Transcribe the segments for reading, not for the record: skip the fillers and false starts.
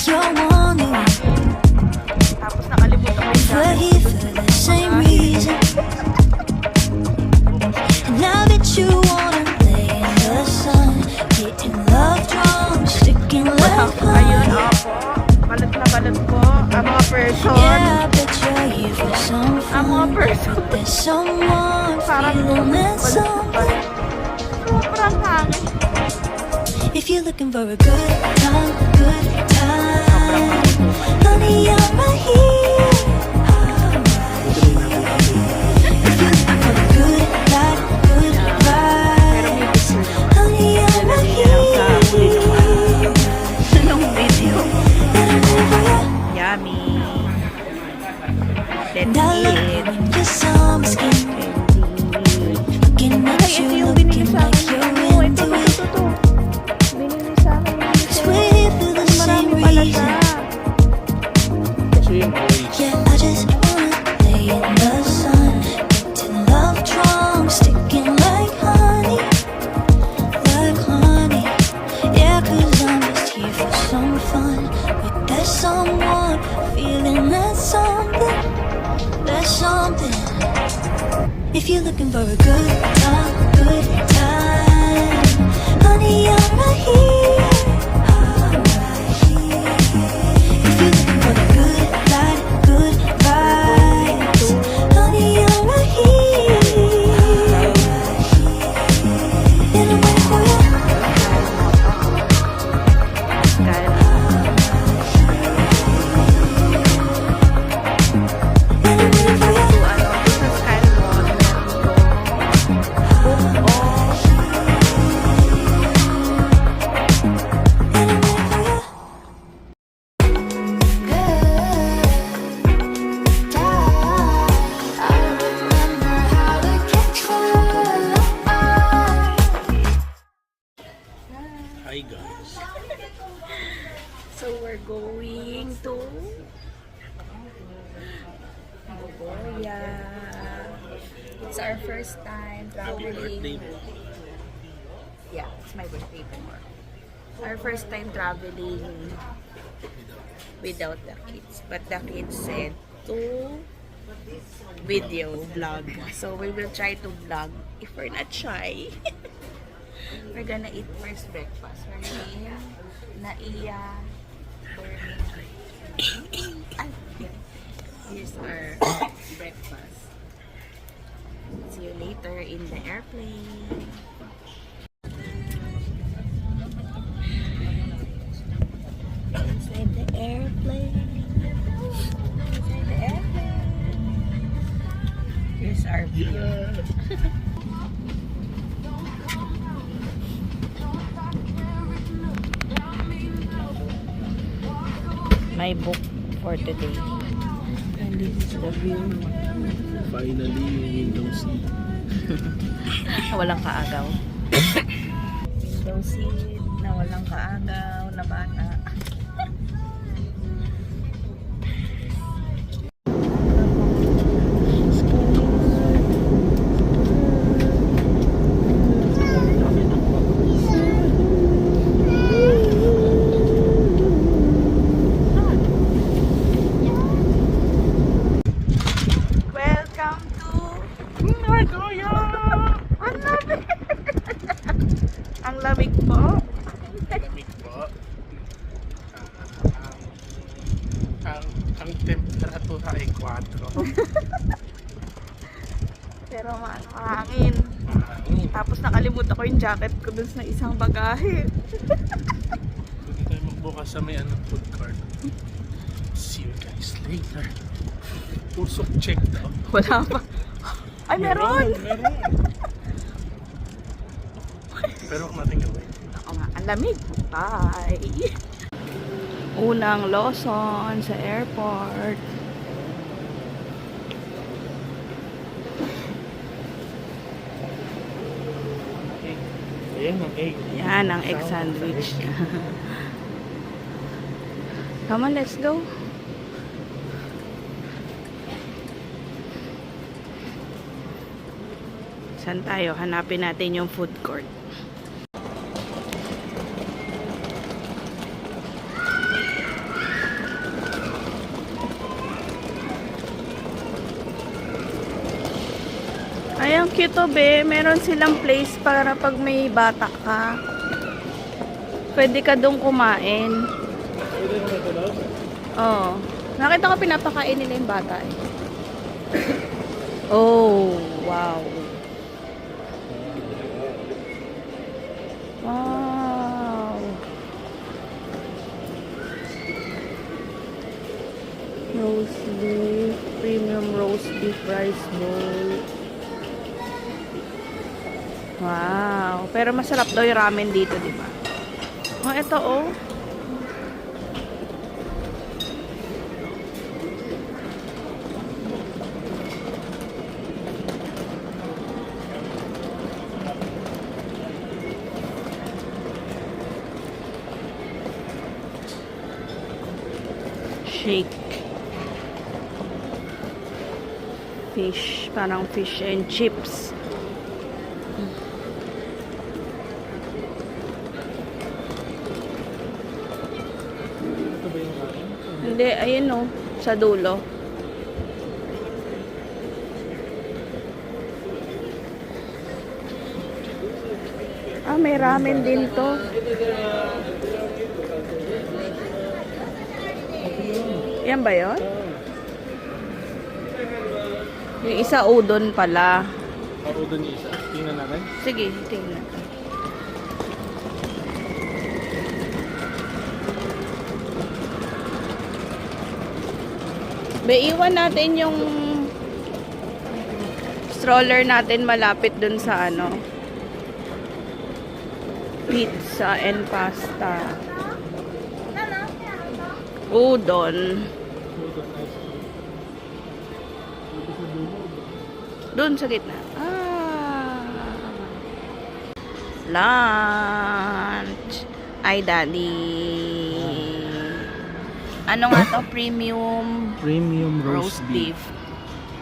you're wondering Tapos nakalimutan ko if we're here for the same reason. And now that you wanna lay in the sun, hitting love drums, sticking like Ayun, honey. opo. Balot na balot po. Ang mga person. Yeah, I bet you're here for some Ang mga fun. person. There's someone feeling that something. Sobrang hangin. If you're looking for a good time, honey, I'm right here. If you're looking for a good life, good vibes, honey, I'm right here. Anong video? And I'm ready for you. Yummy. And Let's I love eat. it when your summer skin. Looking at Ay, ito you, yung binili looking sa like akin. you're Oh, ito, into ito, it. ito. Binili sa akin. Cause we're here for the same Marami pala siya. reason. Yeah, I just wanna lay in the sun, getting love drunk, sticking like honey, like honey. Yeah, cause I'm just here for some fun with that someone, feeling that something, that something. If you're looking for a good time, honey, I'm right here. I'm right here. If you're looking for the good life, good vibes, honey, I'm right here. And I'm waiting for you. And I'm waiting for you. Sa Sky Mall, meron ko. And I'm waiting for you. Hi guys. So we're going to Bogoya. It's our first time Happy birthday traveling. mo. Yeah, it's my birthday tomorrow. Our first time traveling without the kids. But the kids said to video vlog. So we will try to vlog if we're not shy. We're gonna eat first breakfast. We're in Naiya. Here's our breakfast. See you later in the airplane. Inside the airplane. Inside the airplane. Here's our view. My book for today. And this is the view. Finally, yung window seat. Walang kaagaw. Window seat na walang kaagaw na bata. Welcome to Nagoya! ang lamig. Ang lamig po. Lamig po. Ang temperatura ay 4. Pero mahangin. Mahangin. Tapos nakalimutan ko yung jacket ko dun sa isang bagahe. Pwede tayo magbukas sa may food cart. See you guys later. Usok check daw. Wala pa. Ay, meron! Meron. Pero kung natin gawin. Ako nga, ang lamig. Bye! Unang Lawson sa airport. Ayan ang egg. Yan ang egg sandwich. Come on, let's go. Saan tayo? Hanapin natin yung food court. Cute to be. Meron silang place para pag may bata ka. Pwede ka doon kumain. Pwede naman ito daw. Oo. Nakita ko pinapakain nila yung bata eh. Oh, wow. Wow. Roast beef, premium roast beef rice bowl. Wow. Pero masarap daw yung ramen dito, di ba? Oh, ito oh. Shake. Fish. Parang fish and chips. Ito ba yung ramen? Hindi, ayun o. Sa dulo. Ah, may ramen din to. Yan ba yun? Yung isa udon pala. Paro doon yung isa. Tingnan natin. Sige, tingnan. Iwan natin yung stroller natin malapit dun sa ano, pizza and pasta. Udon. Doon sa gitna. Lunch. Ay, daddy. Ano nga to? Premium roast beef.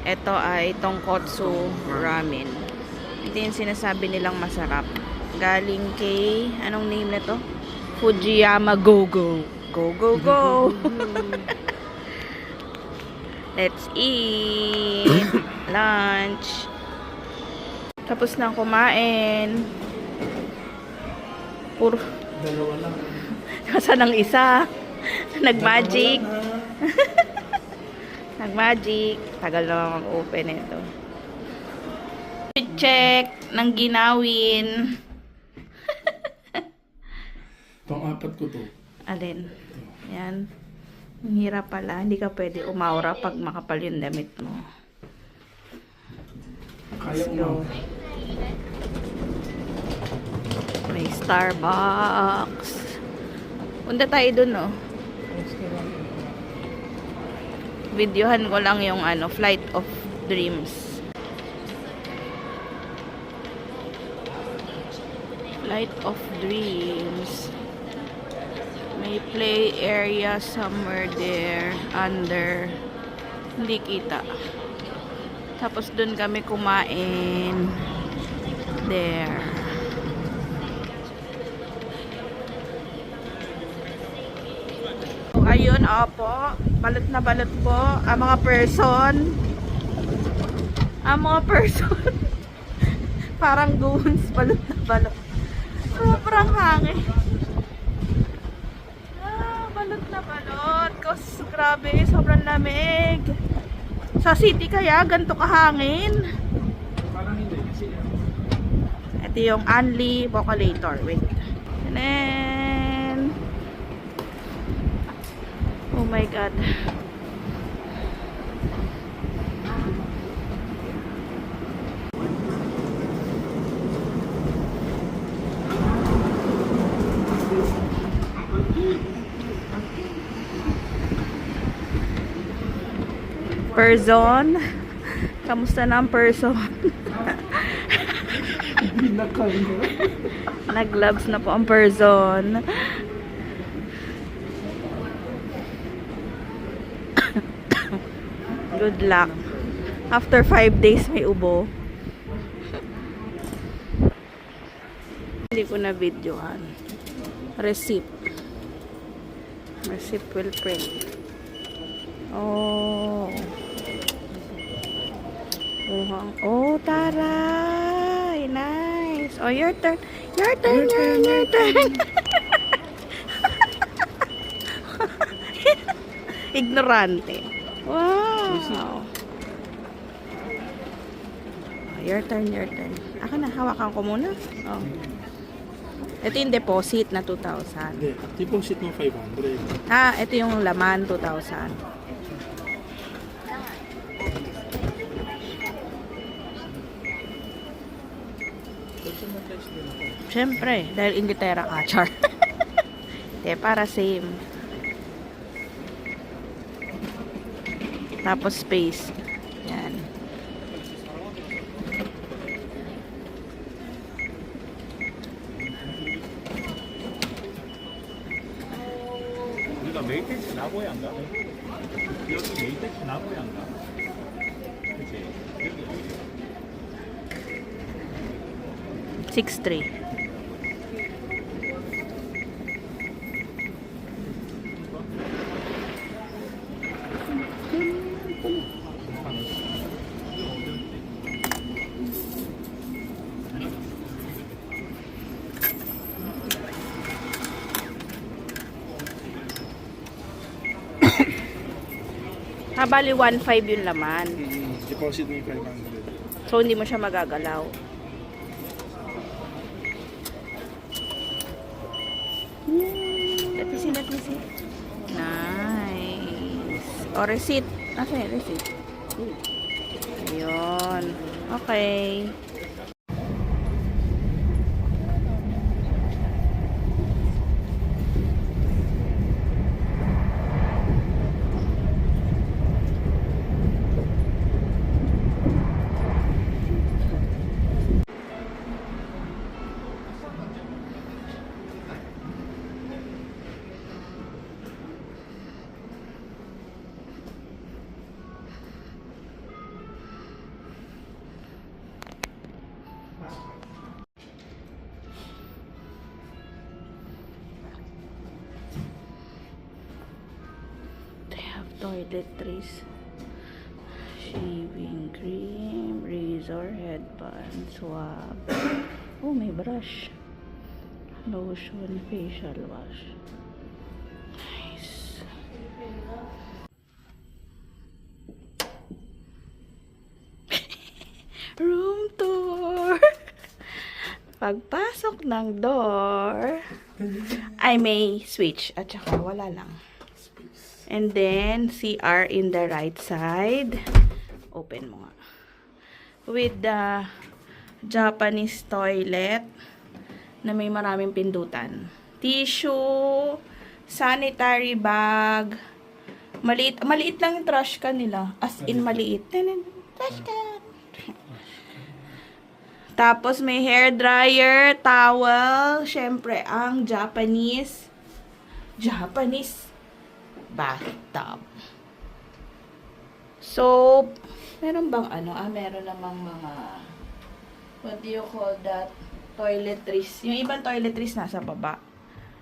Ito ay tonkotsu ramen. Ito yung sinasabi nilang masarap. Galing kay, anong name na to? Fujiyama Go Go. Go Go Go. Let's eat. Lunch. Tapos na kumain. Puro. Dalawa lang. Kasan ang isa? Nag-magic. Nag-magic. Tagal na mag-open ito. Check ng ginawin. Pang-apat ko to. Alin? Yan. Ang hirap pala. Hindi ka pwede umaura pag makapal yung damit mo. Kaya Let's go. May Starbucks. Punta tayo dun, no? Videohan ko lang yung ano, Flight of Dreams. Flight of Dreams. May play area somewhere there under. Hindi kita. Tapos dun kami kumain. There. Ayun, opo. Balot na balot po. Ang mga person. Parang goons. Balot na balot. Sobrang hangin. Balot na balot. Grabe, sobrang lamig. Sa city kaya, ganito kahangin. Parang hindi kasi Ito yung Anli Vocalator. Wait. And then, oh my God. Person. Kamusta na ang person? Nag-gloves na po ang person. Good luck. After 5 days may ubo. Hindi ko na videohan. Receipt. Receipt will print. Oh. Oh, taray! Nice! Oh, your turn! Your turn! Your turn! Ignorante. Wow! Oh, your turn, your turn. Ako na, hawakan ko muna. Oh. Ito yung deposit na 2,000. Hindi, deposit mo 500. Ah, ito yung laman, 2,000. Siyempre, dahil Inglaterra ka, char. Hindi, para same. Tapos space. Yan. 우리가 메이텍스 나고야인가? 여기 메이텍스 나고야인가? 그치? 여기 6'3". Bali 1.5 yung laman. Deposit mo yung 500. So, hindi mo siya magagalaw. Let me see, let me see. Nice. O, receipt. Okay, receipt. Ayun. Okay. Toiletries, shaving cream, razor, headband, swab. Oh, may brush. Lotion, facial wash. Nice. Room tour. Pagpasok ng door, ay may switch at saka wala lang. And then, CR in the right side. Open mo nga. With the Japanese toilet na may maraming pindutan. Tissue, sanitary bag. Maliit lang yung trash can nila. As in, maliit. Trash can. Tapos, may hair dryer, towel. Syempre, ang Japanese bathtub. Soap. Meron bang ano? Meron namang mga, what do you call that? Toiletries. Yung ibang toiletries nasa baba.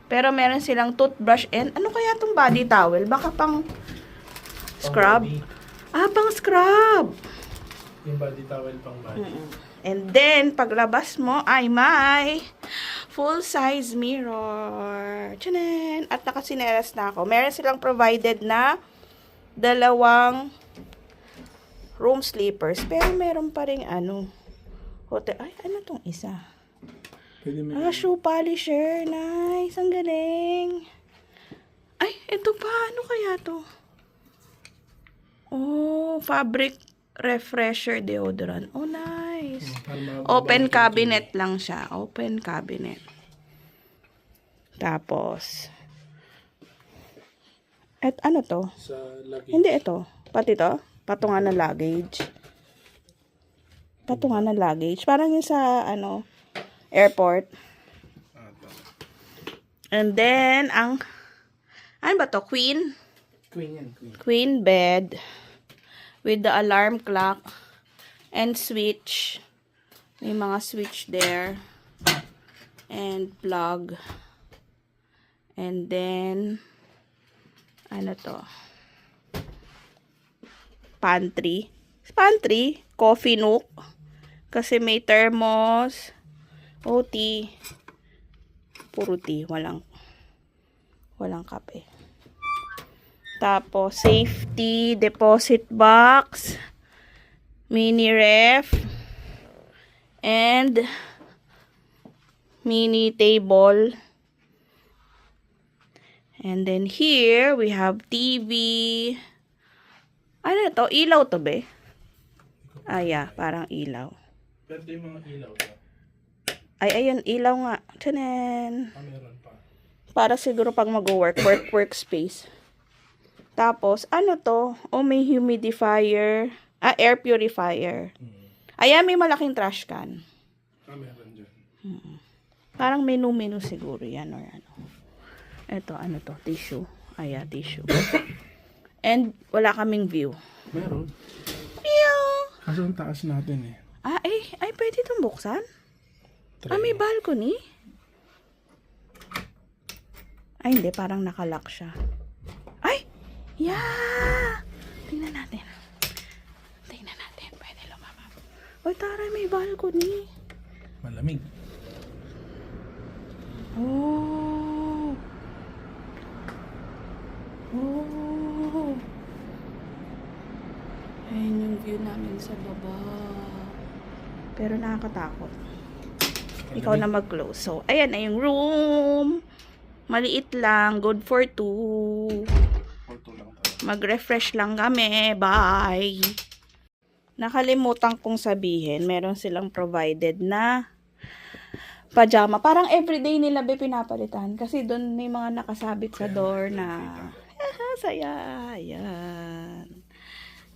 Pero meron silang toothbrush and, ano kaya tong body towel? Baka pang scrub? Pang scrub! Yung body towel pang body. And then, paglabas mo ay may full-size mirror. Tchanan! At nakasinelas na ako. Meron silang provided na 2 room sleepers. Pero meron pa rin hotel. Ay, ano tong isa? Pwede may... Shoe polisher. Nice. Ang galing. Ay, ito pa. Ano kaya to? Oh, fabric refresher deodorant. Oh, nice. Open cabinet lang siya. Open cabinet. Tapos, ano to? Sa luggage. Hindi ito. Pati to. Patungan ng luggage. Patungan ng luggage. Parang yung sa, airport. And then, ano ba to? Queen? Queen yan, queen. Queen bed. With the alarm clock. And switch. May mga switch there. And plug. And then, ano to? Pantry. Pantry, coffee nook. Kasi may thermos. O tea. Puro tea. Walang kape. Tapos, safety, deposit box, mini ref, and mini table. And then here, we have TV. Ano to? Ilaw to be? Ah, yeah. Parang ilaw. Pero yung mga ilaw ba? Ay, ayun. Ilaw nga. Tanan. Meron pa. Para siguro pag workspace. Tapos, ano to? Oh, may humidifier. Ah, air purifier. Ayan, may malaking trash can. Meron dyan. Parang menu siguro yan or ano. Ito, ano to? Tissue. Ayan, tissue. And, wala kaming view. Meron. Meow! Kaso ang taas natin eh. Ah, ay, pwede itong buksan? Ah, may balcony? Ay, hindi. Parang nakalock siya. Ay! Yeah! Tingnan natin. Pwede lumabas. Ay, taray, may balcony. Malamig. Oh! Oh! Ayan yung view namin sa baba. Pero nakakatakot. Ikaw na mag-close. So, ayan na yung room. Maliit lang. Good for 2. Porto lang tayo. Mag-refresh lang kami. Bye! Nakalimutan kong sabihin, meron silang provided na pajama. Parang everyday nila pinapalitan. Kasi doon may mga nakasabit sa door na saya. Ayan.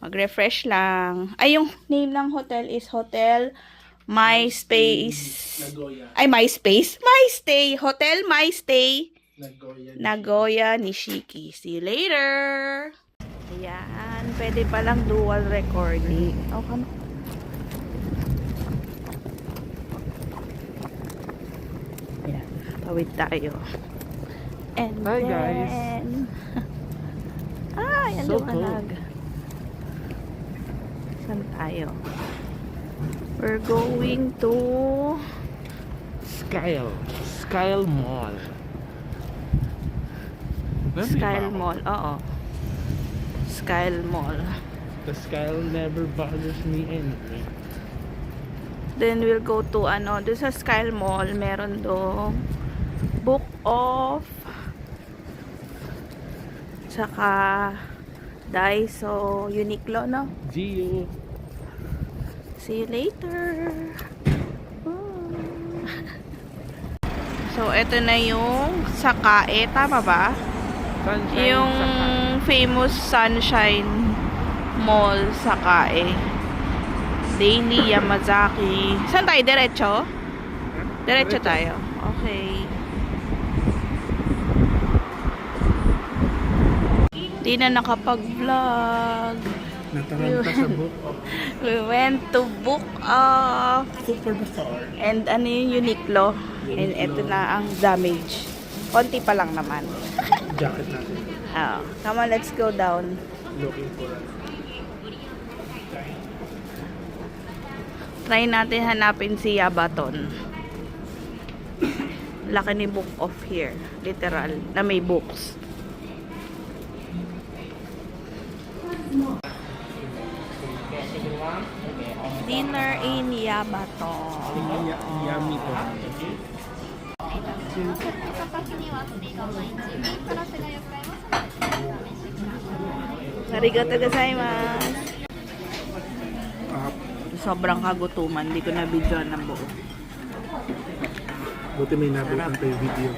Mag-refresh lang. Ay, yung name ng hotel is Hotel My Space. Nagoya. Ay, My Space? My Stay. Hotel My Stay. Nagoya. Nagoya Nishiki. See you later. Ayan. Pwede palang dual recording. Oh, come. Ayan. Tawid tayo. And Hi, then... guys. Ay, ang So liwanag. Saan tayo? We're going to... Skyle Mall. Skyle Mall. Oo. Skyle Mall. The Skyle never bothers me anyway. Then we'll go to ano, doon sa Skyle Mall, meron doon Book Off. Tsaka Daiso, Uniqlo, no? Gio. See you later. So, ito na yung Sakae, tama ba? Yung famous Sunshine Mall Sakae. Daily Yamazaki. Saan tayo? Diretso? Diretso tayo. Okay. Di na nakapag-vlog. Nataranta sa book of We went to Book Off. Super Bazaar. And ano yung Uniqlo. And ito na ang damage. Konti pa lang naman. Jacket natin. Oh, come on, let's go down. Looking for a... Try natin hanapin si Yabaton. Laki ni Book Off here. Literal. Na may books. Dinner in Yabaton. Yummy to. Arigatou gozaimasu. Sobrang kagutuman. Hindi ko na videoan ng buo. Buti may nabutan tayo video.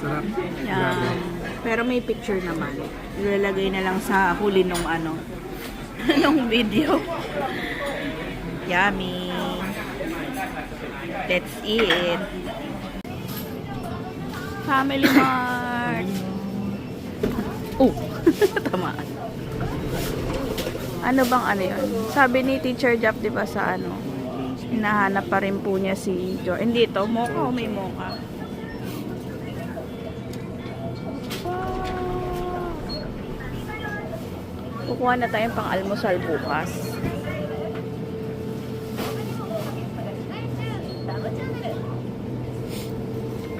Sarap. Grabe. Yan. Pero may picture naman. Ilalagay na lang sa huli nung ano. nung video. Yummy. Let's eat. Family Mart. Oh, tamaan. Ano bang ano yun? Sabi ni Teacher Jap, di ba sa ano? Hinahanap pa rin po niya si Jor. Hindi to, mocha o may mocha? Wow. kuha na tayong pang-almusal bukas.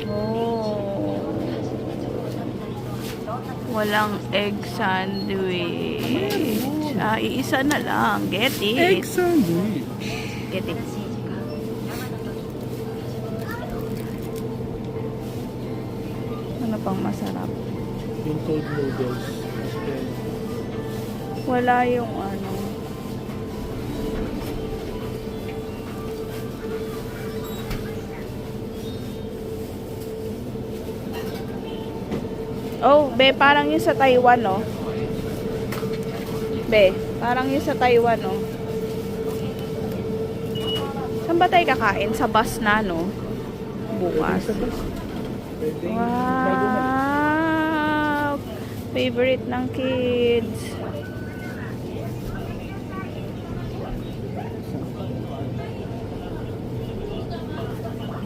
Oh. Walang egg sandwich. Iisa na lang. Get it. Egg sandwich. Get it. Ano pang masarap? Yung cold noodles. Wala yung ano. Oh, be, parang yung sa Taiwan, no? Be, parang yung sa Taiwan, no? Saan ba tayo kakain? Sa bus na, no? Bukas. Wow! Favorite ng kids.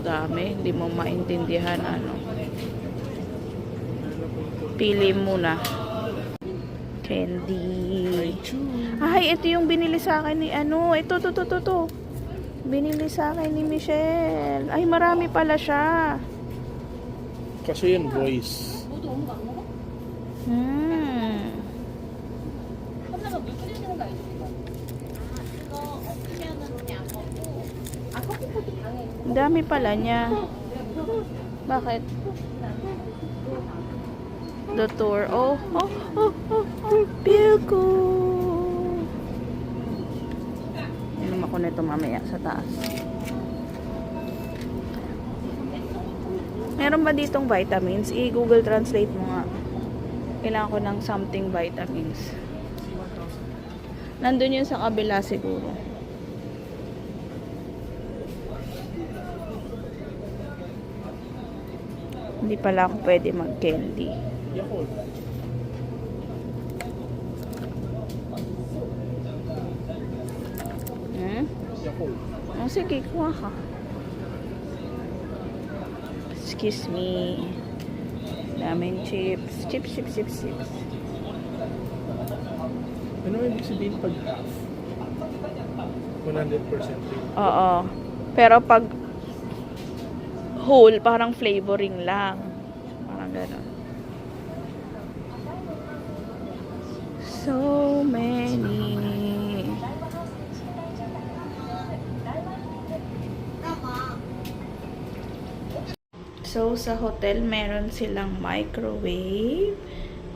Dami, hindi mo maintindihan, ano. Pili muna. Candy. Ay, ito yung binili sa akin ni ano. Ito. Binili sa akin ni Michelle. Ay, marami pala siya. Kasi yun, boys. Ang dami pala niya. Bakit? The tour. Oh. Pilko. Inom ako nito mamaya sa taas. Meron ba ditong vitamins? I-Google Translate mo nga. Kailangan ko ng something vitamins. Nandun yun sa kabila siguro. Hindi pala ako pwede mag-candy. Yakult. Yakult. Oh, sige, kuha ka. Excuse me. Daming chips. Chips. Ano ibig sabihin pag half? 100% rin. Oo. Pero pag whole, parang flavoring lang. Parang gano'n. So many. So, sa hotel, meron silang microwave.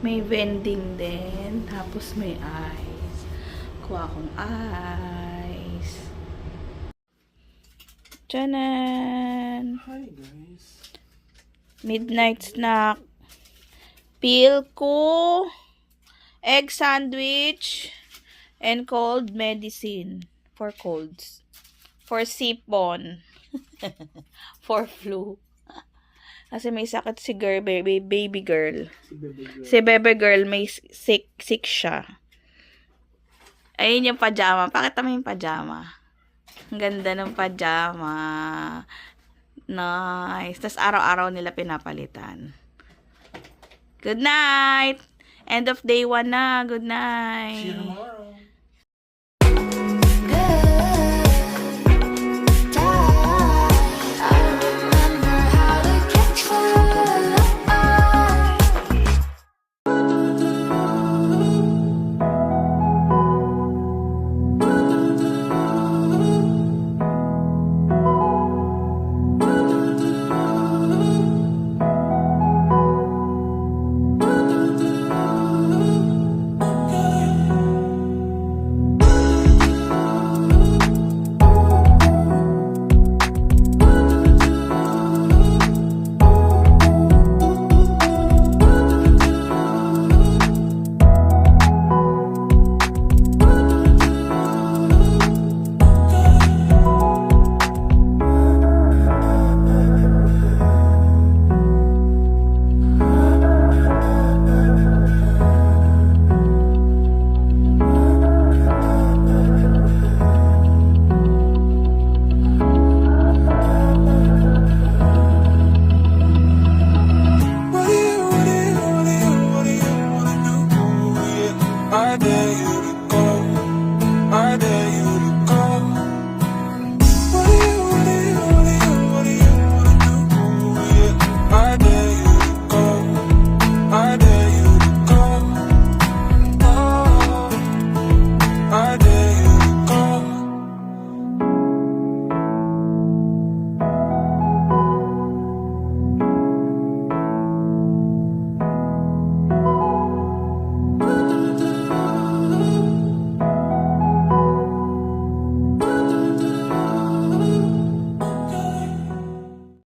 May vending din. Tapos may ice. Kuha akong ice. Tiyanan! Hi guys. Midnight snack. Pilko. Egg sandwich. And cold medicine. For colds. For sipon. For flu. Kasi may sakit si girl, baby girl. Si baby girl may sick siya. Ayun yung pajama. Pakita mo yung pajama. Ang ganda ng pajama. Nice. Tapos araw-araw nila pinapalitan. Good night! End of day 1 na. Good night. See you tomorrow.